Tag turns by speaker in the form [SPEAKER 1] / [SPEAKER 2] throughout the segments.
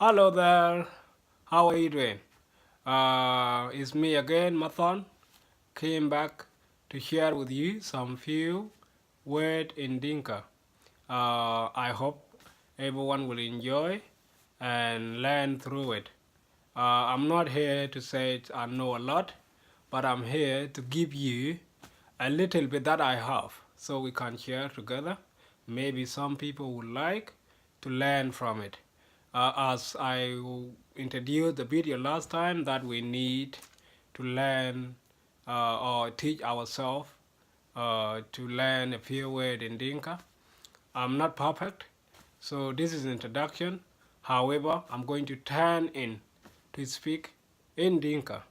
[SPEAKER 1] Hello there. How are you doing? It's me again, Mathon. Came back to share with you some few words in Dinka. I hope everyone will enjoy and learn through it. I'm not here to say I know a lot, but I'm here to give you a little bit that I have so we can share together. Maybe some people would like to learn from it. As I introduced the video last time, that we need to learn or teach ourselves to learn a few words in Dinka. I'm not perfect, so this is an introduction. However, I'm going to turn in to speak in Dinka.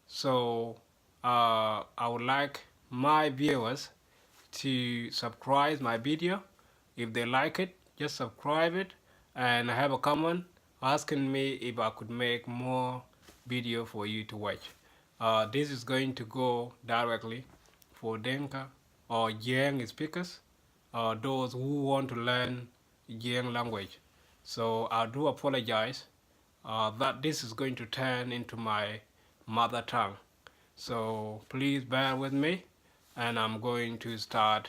[SPEAKER 1] So I would like my viewers to subscribe my video. If they like it, just subscribe it and have a comment asking me if I could make more video for you to watch. This is going to go directly for Denka or Jieng speakers, those who want to learn Jieng language. So I do apologize that this is going to turn into my mother tongue. So please bear with me, and I'm going to start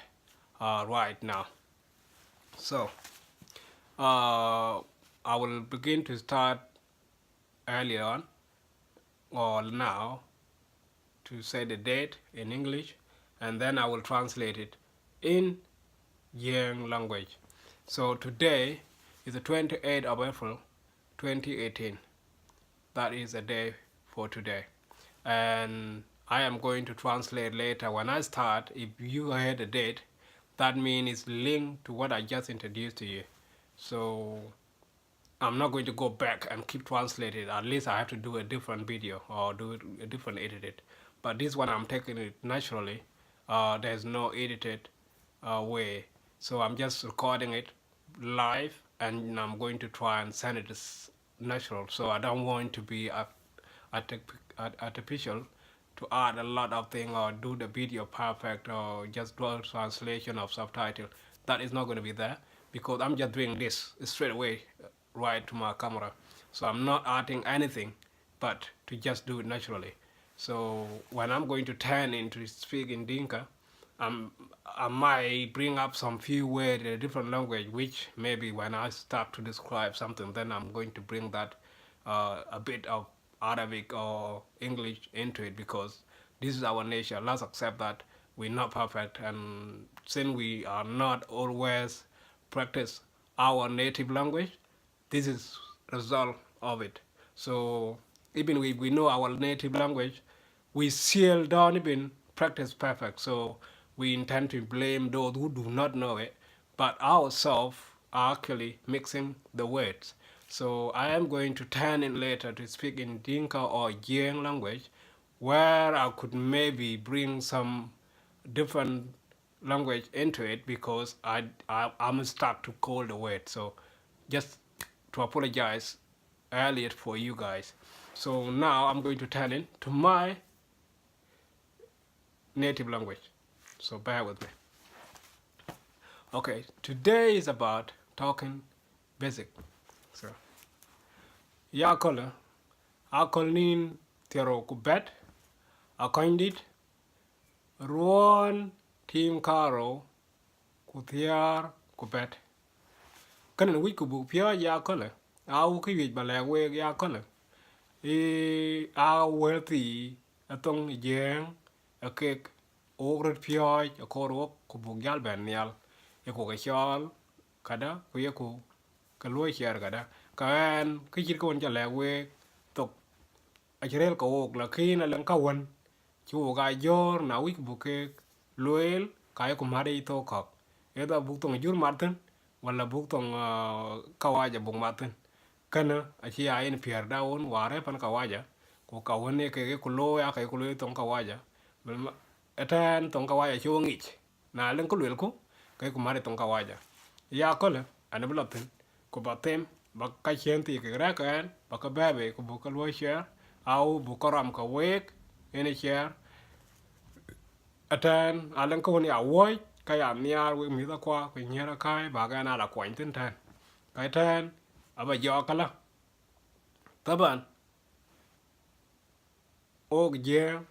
[SPEAKER 1] right now. So I will begin to start earlier on or now to say the date in English, and then I will translate it in Jiang language. So today is the 28th of April 2018. That is the day for today. And I am going to translate later when I start. If you heard the date, that means it's linked to what I just introduced to you. So I'm not going to go back and keep translating. At least I have to do a different video or do a different edited. But this one I'm taking it naturally. There's no edited way. So I'm just recording it live, and I'm going to try and send it as natural. So I don't want to be artificial to add a lot of things or do the video perfect or just do a translation of subtitle. That is not going to be there because I'm just doing this straight away right to my camera. So I'm not adding anything but to just do it naturally. So when I'm going to turn into speak in Dinka, I might bring up some few words in a different language, which maybe when I start to describe something, then I'm going to bring that a bit of Arabic or English into it because this is our nature. Let's accept that we're not perfect, and since we are not always practice our native language, this is result of it. So even if we know our native language, we still don't even practice perfect. So we intend to blame those who do not know it, but ourselves are actually mixing the words. So I am going to turn in later to speak in Dinka or Jiang language, where I could maybe bring some different language into it because I'm stuck to call the word. So just to apologize earlier for you guys. So now I'm going to turn it to my native language. So bear with me. Okay, today is about talking basic. So yakola akolnin tero kubet akondit ruon team karo kuthiar kubet kanan wi kubu pya yakola au ki wi bale we yakola a wealthy atong jeng a cake ogret pya a koro kubu gal ben nyal e ko ga chal kada ku ye ku ka lo share kada kan ki chit ko ja le we tok a jirel ko ok la kin lan ka won chu ga jor na wi bu ke loel ka ko mare to ko e da bu tong jur martin wala bu tong kawaja bu martin kana a chi ai ni pier da won ware pan kawaja ko ka won ke ko lo ya ka ko lo tong kawaja etan tong kawaja chu ngich na len ko lel ko cái của mà để tông cao giờ ya có lẽ anh em lập tin của bà tem bà cái chuyện thì cái ra cái anh bà cái bé về của bộ cái lối share au bộ cái ram cái wake any share atan alang ko ni awoi cái am niar we mi da kwa cái nhà ra cái bà cái na là quan tin tan cái tan à bà giờ cái là taban og Jieng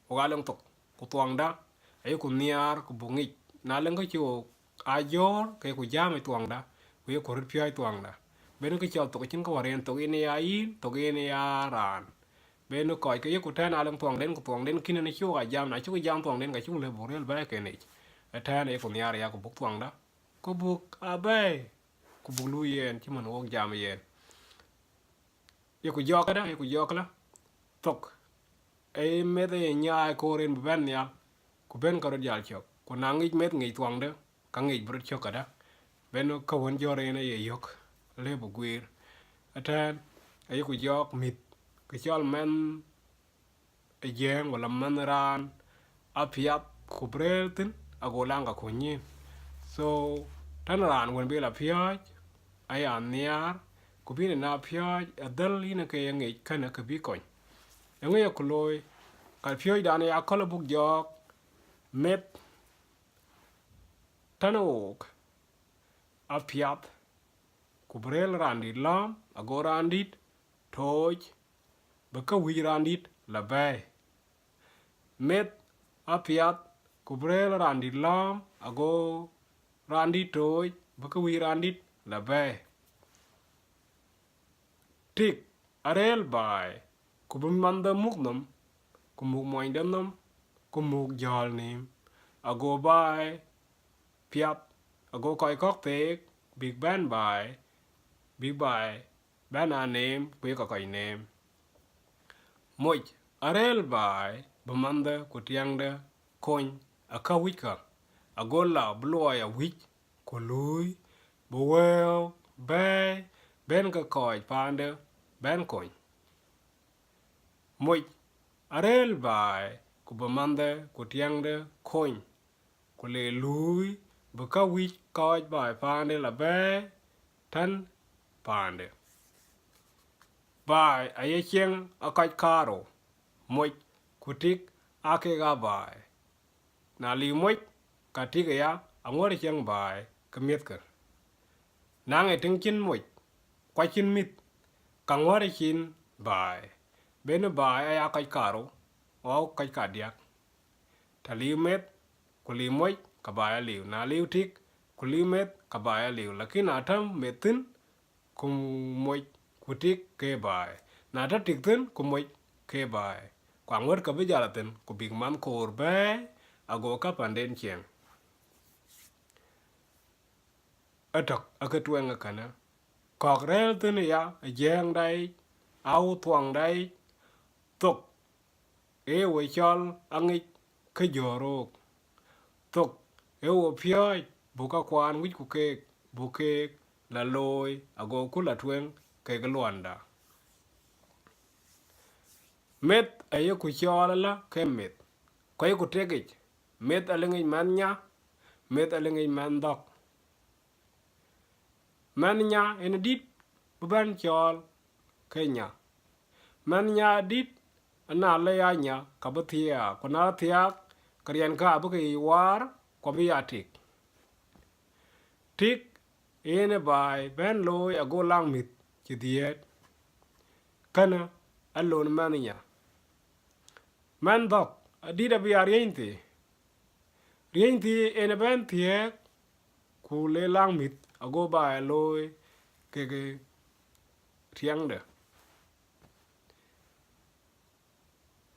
[SPEAKER 1] o galong tok ku tuang da ay ku niar ku bungi na leng ko chu a jor ke ku jam tuang da ku ye ko pi ay tuang da ben ko chal to chin ko waren to ini ya yin to ini ya ran ben ko ke ye ku tan alang tuang den kin ne chu ga jam na chu jam tuang den ga chu le borel ba ke ne tan e ku niar ya ku buk tuang da ku buk a bay ku buk lu yen chi man wok jam yen ye ku jok da ye ku jok la tok ấy mấy cái nhà cô lên bên nhà cô bên có được giải chọc cô nàng ít mấy ngày tuang đó cả ngày bớt chọc cả đó bên nó câu hôn cho này này yok lấy bộ queer ở trên ấy cô yok mít cái cho men ấy giang hoặc là men ran apiat cô brer tin à cô lang cả cô nhỉ so thân ran quên biết là piat ấy ăn nia cô biết là piat ở đây là cái ngày cái nó cái biết coi yang nghe cô lôi cái phiếu đàn này có là bút giọt mét thân ốc apiat kubrel randit lam ago randit thôi baka wi randit là bay mét apiat kubrel randit lam ago randit thôi baka wi randit là bay tik arel bay kubum manda muknam kumuk moin dem nam kumuk jol nim ago bay piat ago koi kok tek big band bay big bay ban a name kwe ka koi name moj arel bay bamanda kutiangda coin aka wika ago la bloy a wik ko lui bo well bay ben ka koi pande ben coin moj arel bay ku bamanda kutiangda coin ku le lui baka wi kaj bay pande la bay tan pande bay aye Jieng akaj karo moj kutik ake ga bay na li moj katik ya angore Jieng bay kemiet ker nang e ting chin moj kwa chin mit kangore chin bay bene bay aya kaj karo o kaj kadiak tali met kuli moj kabaya liu na liu tik kuli met kabaya liu lakini atam metin kum moj kutik ke bay na ta tik tin kum moj ke bay kwang wer ka bijalatin ku big man kor bay ago ka panden Jieng atok akatwen kana kok rel tin ya Jieng dai au tuang dai tok e we chol angik ke jorok tok ewo pioi buka kwan wich ku kek bukek la loy ago kula twen ke galwanda met ayo ku chola la ke met ko ku tegich met alengi man nya met alengi man dok man nya en dit buban chol kenya man nya dit ana le ya nya ka bathia ko na thia karian ka bu ke war ko bi atik tik ene bay ben loy ago lang mit ci diet kana alon maninya man dok adida bi arienti ene ben tie ku le lang mit ago bay loy ke tiang de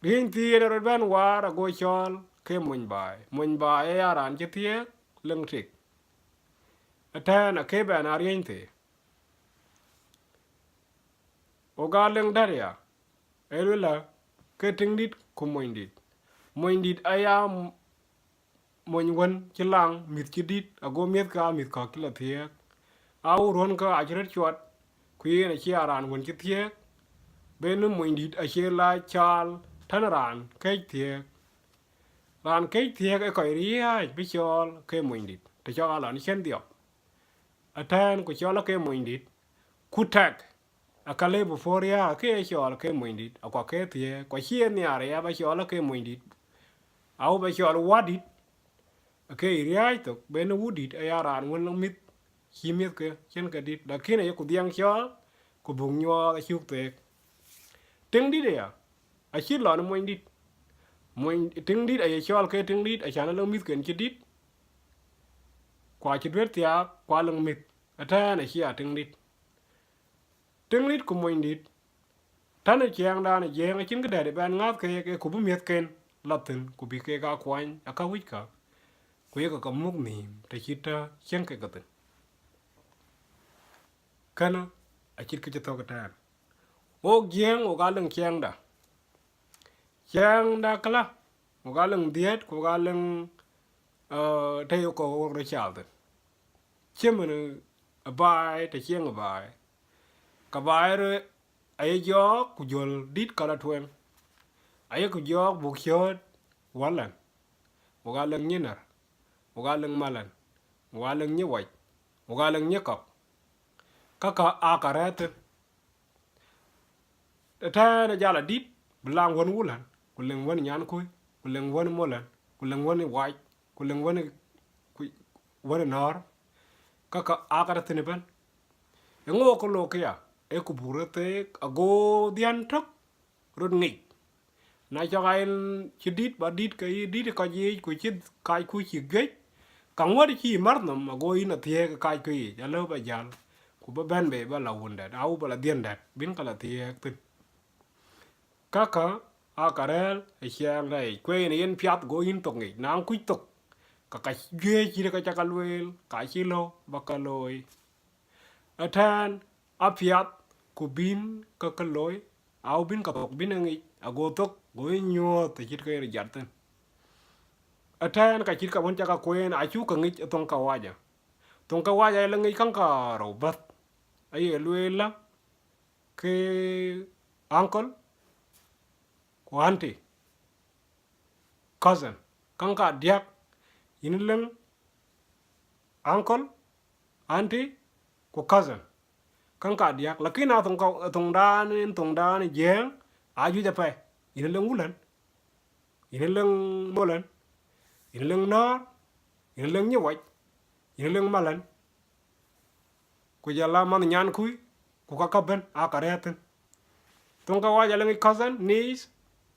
[SPEAKER 1] rienti ene ro ben war ago chol ke mun bay aran ci tie leng tik atana ke ben arienti o galeng daria elula ke tingdit ku moindit aya moinwan chilang mit chidit ago miet ka kila thiek au ron ka ajret chwat kuye na chiaran won chithiek benu moindit achela chal tanaran ke thiek ran ke thiek e ko ria bichol ke moindit te chala ni chen dio atan ku chola ke moindit kutak akale buforia ke chola ke moindit akwa ke thie kwa chien ni area ba chola ke moindit au ba chola wadit ke ria to benu wudit ayaran won mit chimiet ke chen ka dit lakini ye ku diang chol ku bung nyo da chuk te ting dit ya a chit lo na moin dit moin ting dit a chol ke ting dit a chana lo mit ken chit dit kwa chit wet ya kwa lang mit ata na chia ting dit ku moin dit tan a chiang da na Jieng a chin ka de ban ngat ke ku bu miet ken latin ku bi ke ga kwan a ka wit ka ku ye ka muk nim te chit ta chen ke ka tin kana a chit ke to ka ta o Jieng o ga lang chiang da kala o ga lang diet ku ga lang te yo ko ro chal tin chimen a bai te chieng a bai ka bai re ai jo ku jol dit kala twen ai ku jo bu chot walan o ga lang nyinar o ga lang malan o ga lang nyi wai o ga lang nyi kok ka a karet ta na jala dit blang won wulan ku leng won nyan ku leng won molan ku leng won wai ku leng won nor ka a karet ne ban ngo ko lo kya e ku burete ago dian tok rod ngi na cho gain chi dit ba dit ka dit ka ji ku chi kai ku chi ge ka ngod chi mar no ma go ina tie ka kai ku ya lo ba jal ku ba ban be ba la wunda au ba la dien dat bin ka la tie tin ka a karel e chiang dai ku ni en piat go in tok ngi nang ku tok ka ge chi ka cha ka luel ka chi lo ba ka loi athan a piat ku bin ka loi au bin ka tok bin ngi ago tok go nyo te chit ka ri jat tin athan ka chit ka won cha ka kuen a chu ka ngi tong ka waja la ngi kan ka ro bat ai luela ke uncle ko auntie cousin kan ka diak in leng uncle auntie ko cousin kan ka diak lakini na tong dan Jieng a ju ja pe in leng ulan in leng molan in leng nor in leng nyi wai in leng malan ku jala man nyan kui ku ka ben a karetin tong ka waja leng cousin niece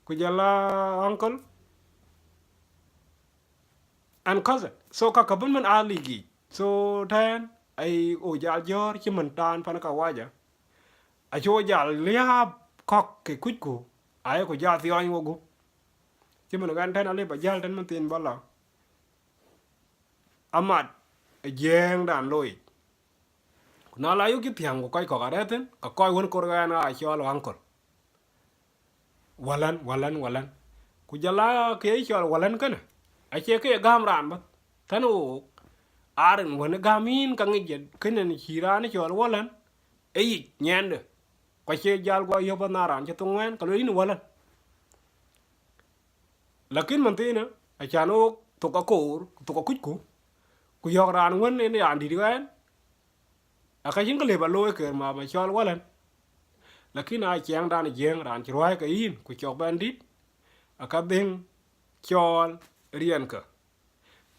[SPEAKER 1] ku jala uncle and cousin so ka ben man a ligi so tan ai o jal jor chi man tan pan ka waja a cho jal liab kok ke kuj ku ai ko ja ti an wo gu chi man gan tan ale ba jal tan man tin bala amat Jieng dan loi na la yu ki tiang ko kai ko garetin ka koi won ko ga na a cho lo uncle walan ku jala ke cho walan kana a che ke gam ran ba tanu aren won gamin ka ngi kenen hira ni cho walan e nyande ko che jal go yo ba na ran che tungen ka lo ni walan lakin man tina a chano to ka ko to ka ku yo ran won ni an di gan a ka jin ka le ba lo ke ma cho walan lakin a chiang dan Jieng ran chi roi ka in ku chok bandit a ka ding chol rien ka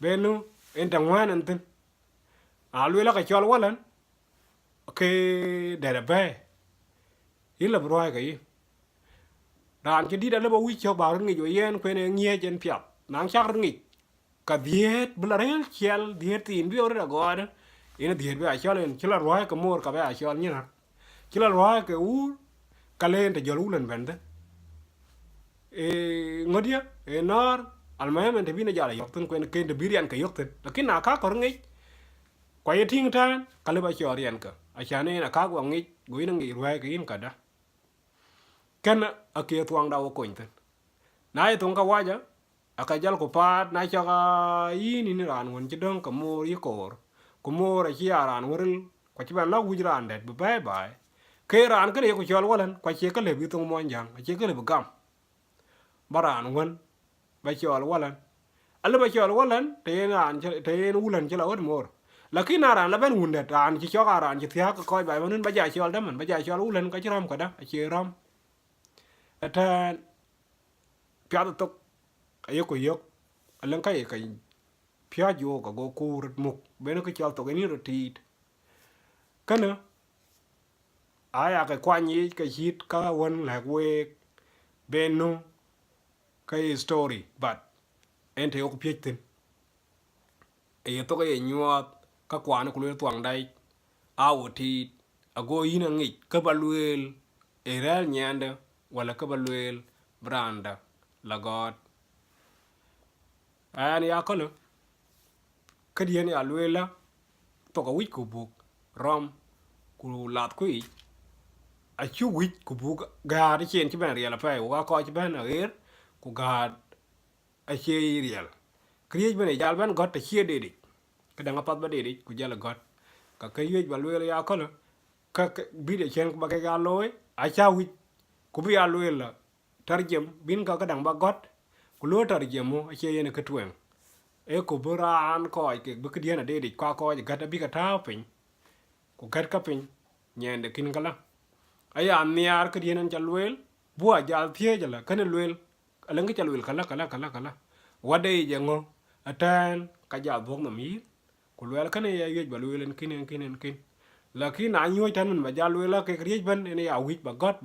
[SPEAKER 1] benu en tangwan an tin a lu la ka chol walan ke de da be in la roi ka in ran chi di da le ba wi chok ba ngi yo yen ku ne ngie jen pyap nang chak ngi ka diet bla rel chel diet tin bi ora go da ina diet be a chol en chila roi ka mor ka be a chol ni na chila roi ka u kalen te jol ulen bende e ngodia e nor almayem te bina jala yok tun ko en kende birian ka yok ten lakin na ka kor ngi kwa ye ting tan kale ba chor yan ka a chane na ka go ngi go ina ngi ruai ka in ka da ken a ke tuang da wo koin ten na ye tung ka waja aka jal ko pat na cha ga yini ni ran won jidong ka mo yi kor ko mo ra chi ran woril ko chi ban la wujran det bye bye ke ran ke ko chol walan kwa che ke le bi tung mon jang che ke le gam baran won ba chol walan alle ba chol walan te ran te ulan che la won mor lakin ran la ben wunde ran chi cho ran chi thia ko ba man ba ja chol da man ba ja chol ulan ka chi ram ka da che ram ata pya to ayo ko yok alan ka ye ka pya jo ka go kur muk ben ko chol to ni rotit kana aya cái quan yi cái hit ka won like we benu cái story but ente ok pietin e to cái nyuat ka kwan ku le twang dai awoti ago yina ngi ka balwel e real nyanda wala ka balwel branda la god an ya kolo kadien ya lwela to ka wich ku buk rom ku lat ku ich a chu wich ku buk ga de chen chi ben riel pa wa ko chi ben er ku ga a che riel kriej ben jal ben got a che de di ka danga pat ba de di ku jala got ka ka yej ba lwela ya kolo ka bi de chen ba ka ga loy a cha wich ku bi ya lwela tarjem bin ka dang ba got ku lo tarjemu a che yene ka twen e ko buran ko ke bu ke diena de di kwa ko ga ta bi ka ta pin ku gat ka pin nyende kin kala aya niar ke diena cha lwel bua jal thie jala kan lwel ala ngi cha lwel kala wade je ngo atan ka ja bok no mi ku lwel kan ya yej ba lwel kin lakini a nyoy tan man ba ja lwel ke kriej ban ne ya wich ba got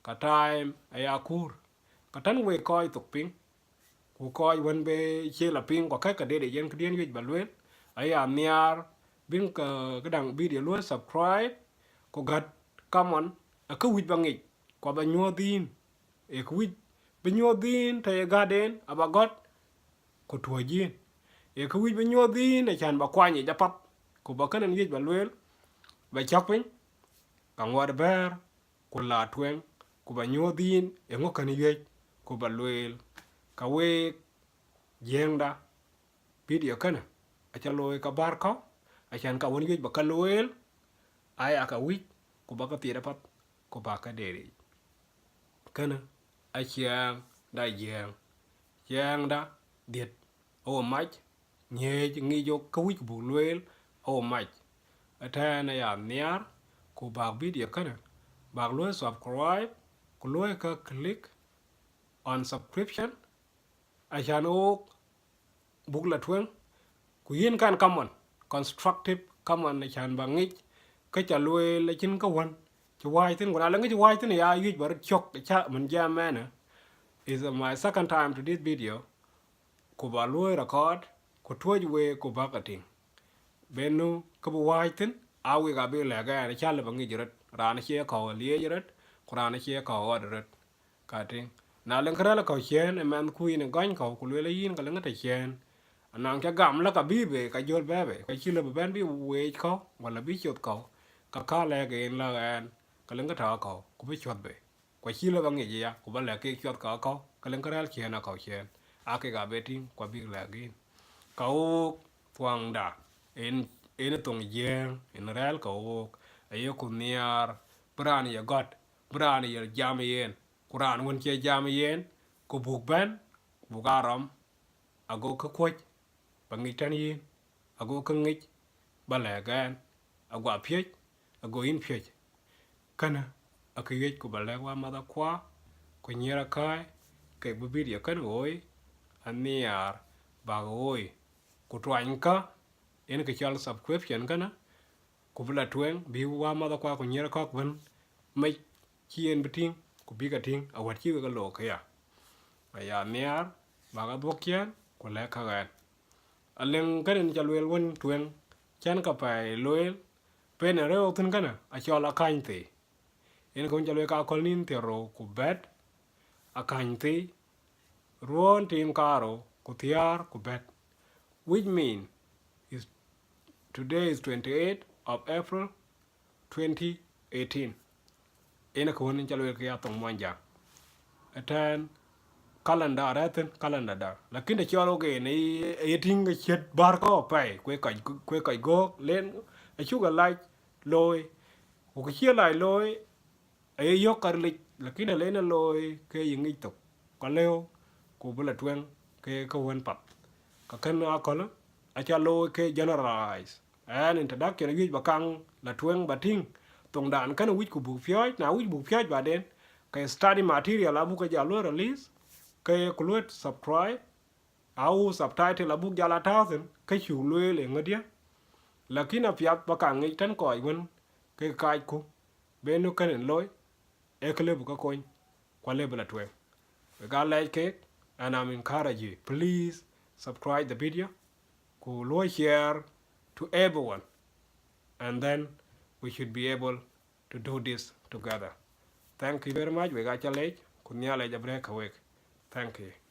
[SPEAKER 1] ka time aya kur ka tan we ko tok pin ku coi when be che la ping ko ka de yen kdien yej balwen aya miar bin ka dang video lo subscribe ko gat common a ka wit bangi ko ba nyodin e ku wit be nyodin te gaden aba got ko tuojin e ku wit be nyodin e chan ba kwani ja pap ko ba kanen yej balwen ba chapin ka ngwad ber ko la twen ko ba nyodin e ngo kan yej ko balwel ka we Jieng da video kana acha loy ka bar ko achan ka won yej ba ka loyel aya ka wi ko ba ka tira pat ko ba ka deri kana acha da jieng da diet o mach nye ngi jo ka wi bu loyel o mach ata na ya niar ko ba video kana ba loy subscribe ko loy ka click on subscription achan o buk la twen ku yin kan common constructive common na chan bangi ka cha lwe la chin ka wan chi wai tin guna la ngi wai tin ya yu bar chok cha mun ja mana is my second time to this video ku ba lwe record ku toj we ku ba ka tin benu ka bu wai tin a we ga be la ga cha la bangi jirat ran che ko le jirat quran che ko odrat ka tin na len kra la ko chen man ku yin gan ko ku le yin ka la ngata chen nang cha gam la ka bi be ka jol be be ka chi la ben bi we ko wala bi chot ko ka le ge la an ka len ka ta ko ku bi chot be kwa chi la bang ye ya ku ba la ke chot ko ka len ka ral chen na ko chen a ke ga be tin kwa bi la ge ka o twang da en tong yen en ral ka o ayo ku niar bran ya got bran ya jam yen quran won che jam yen ku buk ben bugaram ago ka kwaj bangi tan yin ago ka ngich balagan agwa phiech ago in phiech kana akiyech ko balagwa mada kwa ko nyera kai ke bubidia kan oi aniar ba oi ko twanka en ke chal subscription kana ko bula twen bi wa mada kwa ko nyera kok ban mai chien biting ko biga ting awat chi ga lo ka ya aya niar ba ga bokyan ko le ka gan alen kanen chalwel won twen chan ka pai loel pen re otun kana a chola kainte en kon chalwe ka kolnin te ro ku bet a kainte ron tim karo ku tiar ku bet which mean is today is 28 of April 2018 en ko won chalwe ka tong monja atan calendar raten calendar da lakini cholo ge ne eting chet bar ko pai kwe kai go len a chuga like loy o ke chia lai loy e yo karlik lakini len loy ke yingi to ko leo ko bula twen ke ko won pap ka kan a ko a cha loy ke generalize an introduction yu bakang la twen bating tong dan kan wi ku bu fyoj na wi bu fyoj ba den ke study material abu ka ja lo release ke kulut subscribe au subtitle abu jala thousand ke chu lue le ngodia lakini apiat baka ngi tan ko won ke kai ku benu kanen loy ekle bu ka coin kwa level at we got like cake, and I'm encourage you, please subscribe the video, go share to everyone, and then we should be able to do this together. Thank you very much. We got your leg. Kunyala break away. Thank you.